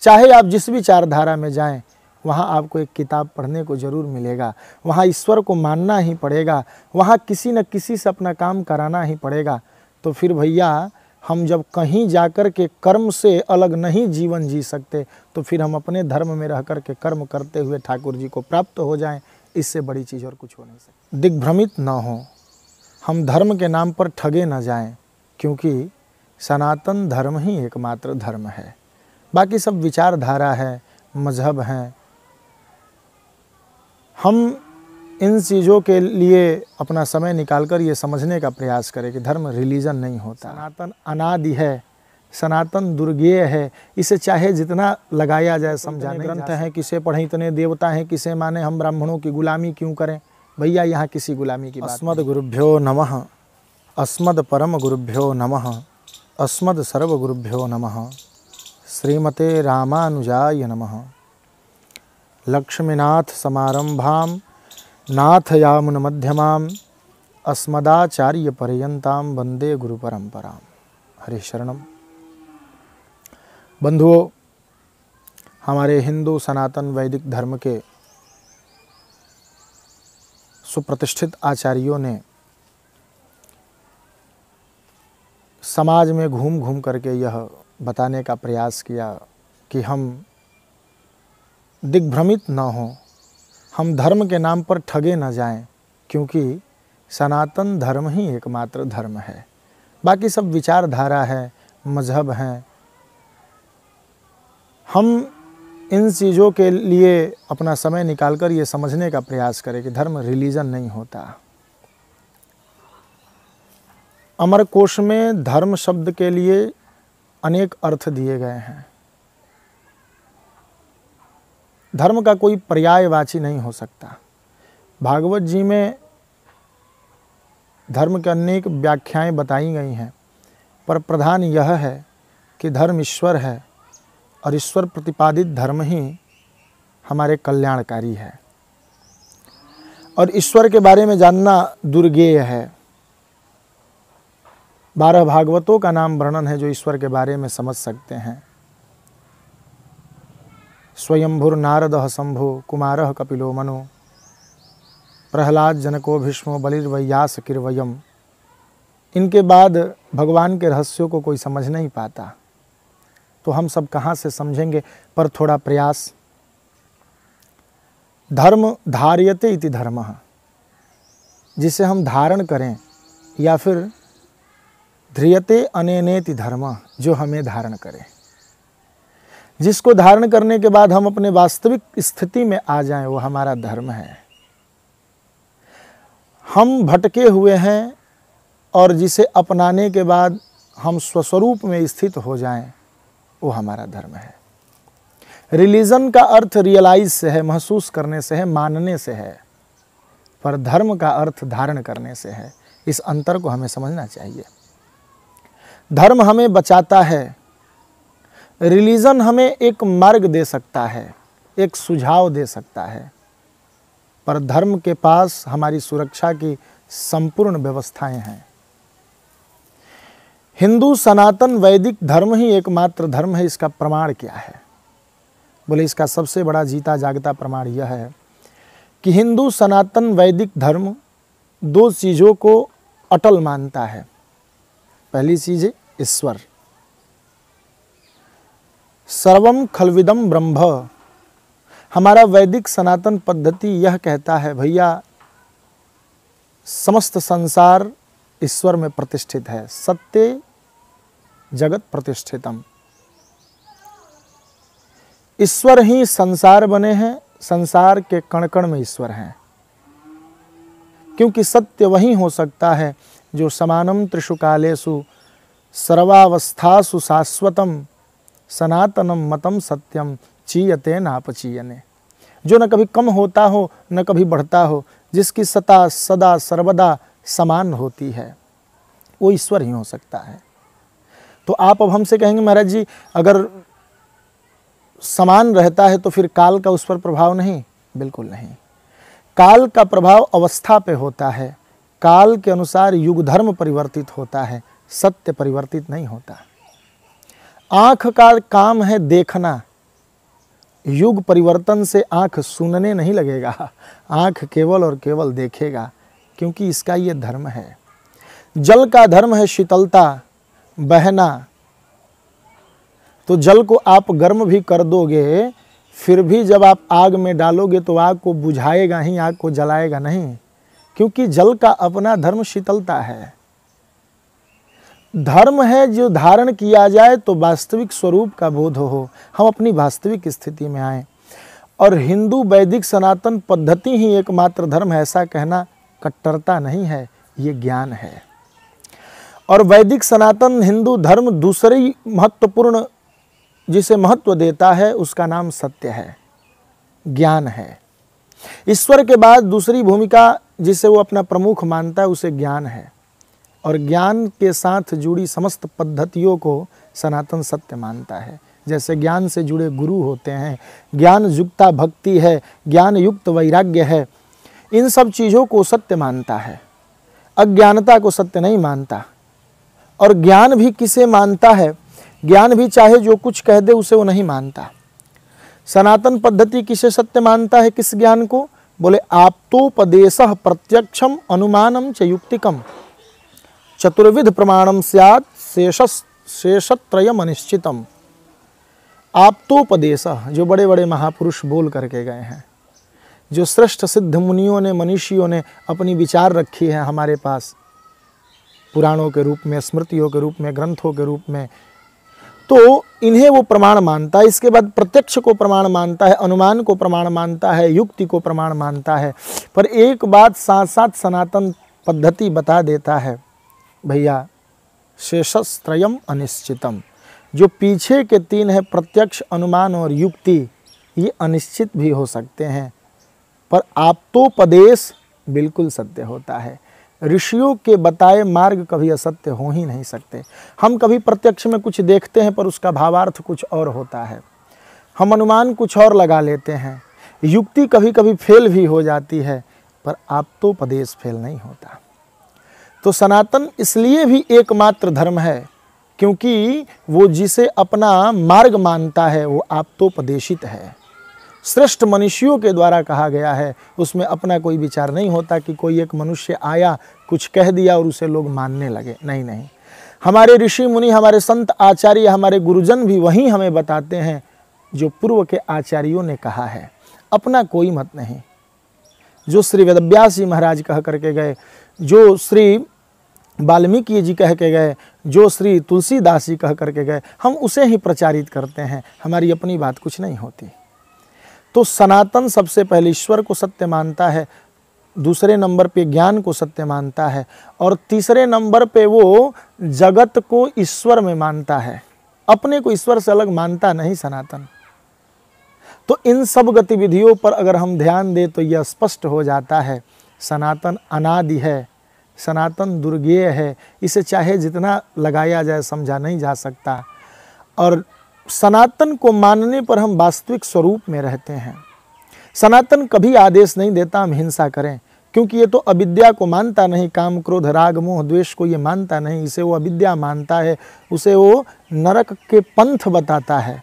चाहे आप जिस भी चारधारा में जाएं, वहाँ आपको एक किताब पढ़ने को ज़रूर मिलेगा, वहाँ ईश्वर को मानना ही पड़ेगा, वहाँ किसी न किसी से अपना काम कराना ही पड़ेगा। तो फिर भैया हम जब कहीं जाकर के कर्म से अलग नहीं जीवन जी सकते, तो फिर हम अपने धर्म में रह कर के कर्म करते हुए ठाकुर जी को प्राप्त हो जाएं, इससे बड़ी चीज़ और कुछ हो नहीं सकती। दिग्भ्रमित न हो, हम धर्म के नाम पर ठगे न जाएं, क्योंकि सनातन धर्म ही एकमात्र धर्म है। बाकी सब विचारधारा है, मजहब हैं। हम इन चीज़ों के लिए अपना समय निकालकर ये समझने का प्रयास करें कि धर्म रिलीजन नहीं होता। सनातन अनादि है, सनातन दुर्गेय है, इसे चाहे जितना लगाया जाए समझाने। ग्रंथ हैं, किसे पढ़ें इतने देवता हैं, किसे माने हम ब्राह्मणों की गुलामी क्यों करें। भैया यहाँ किसी गुलामी की बात। अस्मद गुरुभ्यो नमः, अस्मद परम गुरुभ्यो नमः, अस्मद सर्व गुरुभ्यो नमः। श्रीमते रामानुजाय नमः। लक्ष्मीनाथ समारंभां नाथयामुन मध्यमां अस्मदाचार्य पर्यंतां वंदे गुरु परंपरां। हरे शरणम। बंधुओं, हमारे हिंदू सनातन वैदिक धर्म के सुप्रतिष्ठित आचार्यों ने समाज में घूम घूम करके यह बताने का प्रयास किया कि हम दिग्भ्रमित न हों, हम धर्म के नाम पर ठगे न जाएं, क्योंकि सनातन धर्म ही एकमात्र धर्म है। बाकी सब विचारधारा है, मजहब हैं। हम इन चीज़ों के लिए अपना समय निकालकर ये समझने का प्रयास करें कि धर्म रिलीजन नहीं होता। अमरकोश में धर्म शब्द के लिए अनेक अर्थ दिए गए हैं। धर्म का कोई पर्यायवाची नहीं हो सकता। भागवत जी में धर्म के अनेक व्याख्याएं बताई गई हैं, पर प्रधान यह है कि धर्म ईश्वर है और ईश्वर प्रतिपादित धर्म ही हमारे कल्याणकारी है। और ईश्वर के बारे में जानना दुर्गेय है। 12 भागवतों का नाम वर्णन है जो ईश्वर के बारे में समझ सकते हैं। स्वयंभुर नारदः शंभो कुमारः कपिलो मनो प्रहलाद जनको भीष्मो बलिर्वैयास किर्वयम्। इनके बाद भगवान के रहस्यों को कोई समझ नहीं पाता, तो हम सब कहाँ से समझेंगे। पर थोड़ा प्रयास। धर्म धार्यते इति धर्मः, जिसे हम धारण करें, या फिर ध्रियते अनेनेति धर्मः, जो हमें धारण करे। जिसको धारण करने के बाद हम अपने वास्तविक स्थिति में आ जाएं, वो हमारा धर्म है। हम भटके हुए हैं और जिसे अपनाने के बाद हम स्वस्वरूप में स्थित हो जाएं, वो हमारा धर्म है। रिलीजन का अर्थ रियलाइज से है, महसूस करने से है, मानने से है, पर धर्म का अर्थ धारण करने से है। इस अंतर को हमें समझना चाहिए। धर्म हमें बचाता है, रिलीजन हमें एक मार्ग दे सकता है, एक सुझाव दे सकता है, पर धर्म के पास हमारी सुरक्षा की संपूर्ण व्यवस्थाएं हैं। हिंदू सनातन वैदिक धर्म ही एकमात्र धर्म है। इसका प्रमाण क्या है? बोले इसका सबसे बड़ा जीता जागता प्रमाण यह है कि हिंदू सनातन वैदिक धर्म 2 चीज़ों को अटल मानता है। पहली चीज़ है ईश्वर। सर्वम खलविदम ब्रह्म। हमारा वैदिक सनातन पद्धति यह कहता है भैया समस्त संसार ईश्वर में प्रतिष्ठित है। सत्य जगत प्रतिष्ठितम। ईश्वर ही संसार बने हैं, संसार के कण कण में ईश्वर हैं। क्योंकि सत्य वही हो सकता है जो समानम त्रिषु कालेषु सर्वावस्थासु शाश्वतम सनातनम मतम सत्यम चीयते नापचीयने। जो न कभी कम होता हो न कभी बढ़ता हो, जिसकी सत्ता सदा सर्वदा समान होती है, वो ईश्वर ही हो सकता है। तो आप अब हमसे कहेंगे महाराज जी अगर समान रहता है तो फिर काल का उस पर प्रभाव नहीं? बिल्कुल नहीं। काल का प्रभाव अवस्था पे होता है। काल के अनुसार युग धर्म परिवर्तित होता है, सत्य परिवर्तित नहीं होता। आँख का काम है देखना, युग परिवर्तन से आँख सुनने नहीं लगेगा, आँख केवल और केवल देखेगा, क्योंकि इसका ये धर्म है। जल का धर्म है शीतलता, बहना। तो जल को आप गर्म भी कर दोगे, फिर भी जब आप आग में डालोगे तो आग को बुझाएगा ही, आग को जलाएगा नहीं, क्योंकि जल का अपना धर्म शीतलता है। धर्म है जो धारण किया जाए तो वास्तविक स्वरूप का बोध हो, हम अपनी वास्तविक स्थिति में आए। और हिंदू वैदिक सनातन पद्धति ही एकमात्र धर्म है, ऐसा कहना कट्टरता नहीं है, ये ज्ञान है। और वैदिक सनातन हिंदू धर्म दूसरी महत्वपूर्ण जिसे महत्व देता है उसका नाम सत्य है, ज्ञान है। ईश्वर के बाद दूसरी भूमिका जिसे वो अपना प्रमुख मानता है उसे ज्ञान है। और ज्ञान के साथ जुड़ी समस्त पद्धतियों को सनातन सत्य मानता है। जैसे ज्ञान से जुड़े गुरु होते हैं, ज्ञान युक्ता भक्ति है, ज्ञान युक्त वैराग्य है, इन सब चीज़ों को सत्य मानता है, अज्ञानता को सत्य नहीं मानता। और ज्ञान भी किसे मानता है? ज्ञान भी चाहे जो कुछ कह दे उसे वो नहीं मानता। सनातन पद्धति किसे सत्य मानता है? किस ज्ञान को? बोले आप्तोपदेशः प्रत्यक्षम अनुमानम च युक्तिकम चतुर्विध प्रमाणम स्यात् शेषत्रयम अनिश्चितम। आप्तोपदेशः, जो बड़े बड़े महापुरुष बोल करके गए हैं, जो श्रेष्ठ सिद्ध मुनियों ने मनीषियों ने अपनी विचार रखी है हमारे पास पुराणों के रूप में, स्मृतियों के रूप में, ग्रंथों के रूप में, तो इन्हें वो प्रमाण मानता है। इसके बाद प्रत्यक्ष को प्रमाण मानता है, अनुमान को प्रमाण मानता है, युक्ति को प्रमाण मानता है। पर एक बात साथ साथ सनातन पद्धति बता देता है, भैया शेषत्रयम अनिश्चितम, जो पीछे के तीन है प्रत्यक्ष, अनुमान और युक्ति, ये अनिश्चित भी हो सकते हैं, पर आप्तोपदेश बिल्कुल सत्य होता है। ऋषियों के बताए मार्ग कभी असत्य हो ही नहीं सकते। हम कभी प्रत्यक्ष में कुछ देखते हैं पर उसका भावार्थ कुछ और होता है, हम अनुमान कुछ और लगा लेते हैं, युक्ति कभी कभी फेल भी हो जाती है, पर आप्तोपदेश फेल नहीं होता। तो सनातन इसलिए भी एकमात्र धर्म है क्योंकि वो जिसे अपना मार्ग मानता है वो आप्तोपदेशित है, श्रेष्ठ मनुष्यों के द्वारा कहा गया है। उसमें अपना कोई विचार नहीं होता कि कोई एक मनुष्य आया कुछ कह दिया और उसे लोग मानने लगे। नहीं नहीं, हमारे ऋषि मुनि, हमारे संत आचार्य, हमारे गुरुजन भी वही हमें बताते हैं जो पूर्व के आचार्यों ने कहा है, अपना कोई मत नहीं। जो श्री वेदव्यास जी महाराज कह करके गए, जो श्री वाल्मीकि जी कह के गए, जो श्री तुलसीदास जी कह करके गए, हम उसे ही प्रचारित करते हैं, हमारी अपनी बात कुछ नहीं होती। तो सनातन सबसे पहले ईश्वर को सत्य मानता है, दूसरे नंबर पे ज्ञान को सत्य मानता है, और तीसरे नंबर पे वो जगत को ईश्वर में मानता है, अपने को ईश्वर से अलग मानता नहीं सनातन। तो इन सब गतिविधियों पर अगर हम ध्यान दें तो यह स्पष्ट हो जाता है, सनातन अनादि है, सनातन दुर्गेय है, इसे चाहे जितना लगाया जाए समझा नहीं जा सकता। और सनातन को मानने पर हम वास्तविक स्वरूप में रहते हैं। सनातन कभी आदेश नहीं देता हम हिंसा करें, क्योंकि ये तो अविद्या को मानता नहीं, काम क्रोध राग मोह द्वेष को ये मानता नहीं, इसे वो अविद्या मानता है, उसे वो नरक के पंथ बताता है।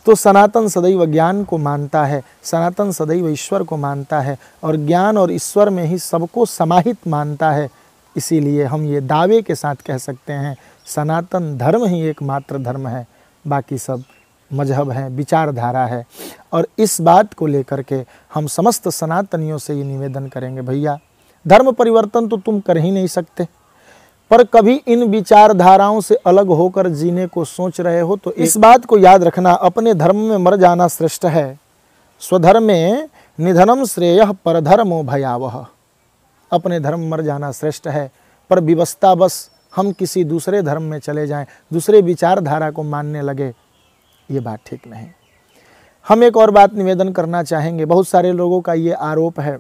तो सनातन सदैव ज्ञान को मानता है, सनातन सदैव ईश्वर को मानता है, और ज्ञान और ईश्वर में ही सबको समाहित मानता है। इसीलिए हम ये दावे के साथ कह सकते हैं सनातन धर्म ही एकमात्र धर्म है, बाकी सब मजहब हैं, विचारधारा है। और इस बात को लेकर के हम समस्त सनातनियों से ये निवेदन करेंगे, भैया धर्म परिवर्तन तो तुम कर ही नहीं सकते, पर कभी इन विचारधाराओं से अलग होकर जीने को सोच रहे हो तो इस बात को याद रखना, अपने धर्म में मर जाना श्रेष्ठ है। स्वधर्मे निधनम श्रेयः परधर्मो भयावह। अपने धर्म मर जाना श्रेष्ठ है, पर विवशता बस हम किसी दूसरे धर्म में चले जाएं, दूसरे विचारधारा को मानने लगे, ये बात ठीक नहीं। हम एक और बात निवेदन करना चाहेंगे, बहुत सारे लोगों का ये आरोप है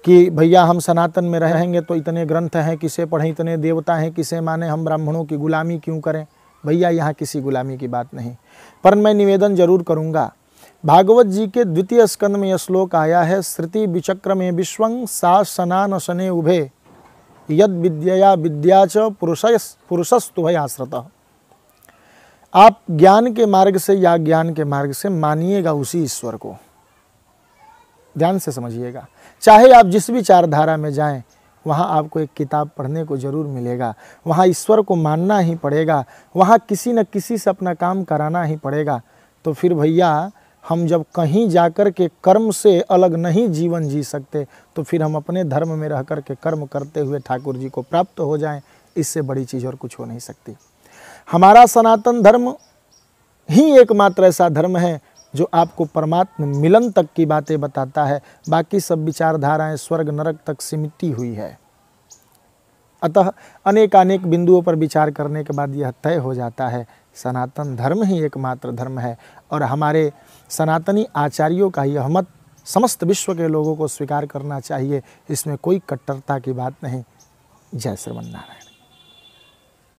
कि भैया हम सनातन में रहेंगे तो इतने ग्रंथ हैं, किसे पढ़ें, इतने देवता हैं, किसे माने, हम ब्राह्मणों की गुलामी क्यों करें। भैया यहाँ किसी गुलामी की बात नहीं, पर मैं निवेदन जरूर करूँगा। भागवत जी के द्वितीय स्कंद में यह श्लोक आया है, श्रुति विचक्र में विश्वं सा सनान शने उभे यद विद्यया विद्या च पुरुषस्तु भय आश्रतः। आप ज्ञान के मार्ग से या ज्ञान के मार्ग से मानिएगा उसी ईश्वर को। ध्यान से समझिएगा, चाहे आप जिस भी चारधारा में जाएं, वहाँ आपको एक किताब पढ़ने को ज़रूर मिलेगा, वहाँ ईश्वर को मानना ही पड़ेगा, वहाँ किसी न किसी से अपना काम कराना ही पड़ेगा। तो फिर भैया हम जब कहीं जाकर के कर्म से अलग नहीं जीवन जी सकते, तो फिर हम अपने धर्म में रह कर के कर्म करते हुए ठाकुर जी को प्राप्त हो जाएं, इससे बड़ी चीज़ और कुछ हो नहीं सकती। हमारा सनातन धर्म ही एकमात्र ऐसा धर्म है जो आपको परमात्मा मिलन तक की बातें बताता है, बाकी सब विचारधाराएं स्वर्ग नरक तक सिमटी हुई है। अतः अनेकानेक बिंदुओं पर विचार करने के बाद यह तय हो जाता है सनातन धर्म ही एकमात्र धर्म है, और हमारे सनातनी आचार्यों का यह मत समस्त विश्व के लोगों को स्वीकार करना चाहिए। इसमें कोई कट्टरता की बात नहीं। जय श्रीमन नारायण।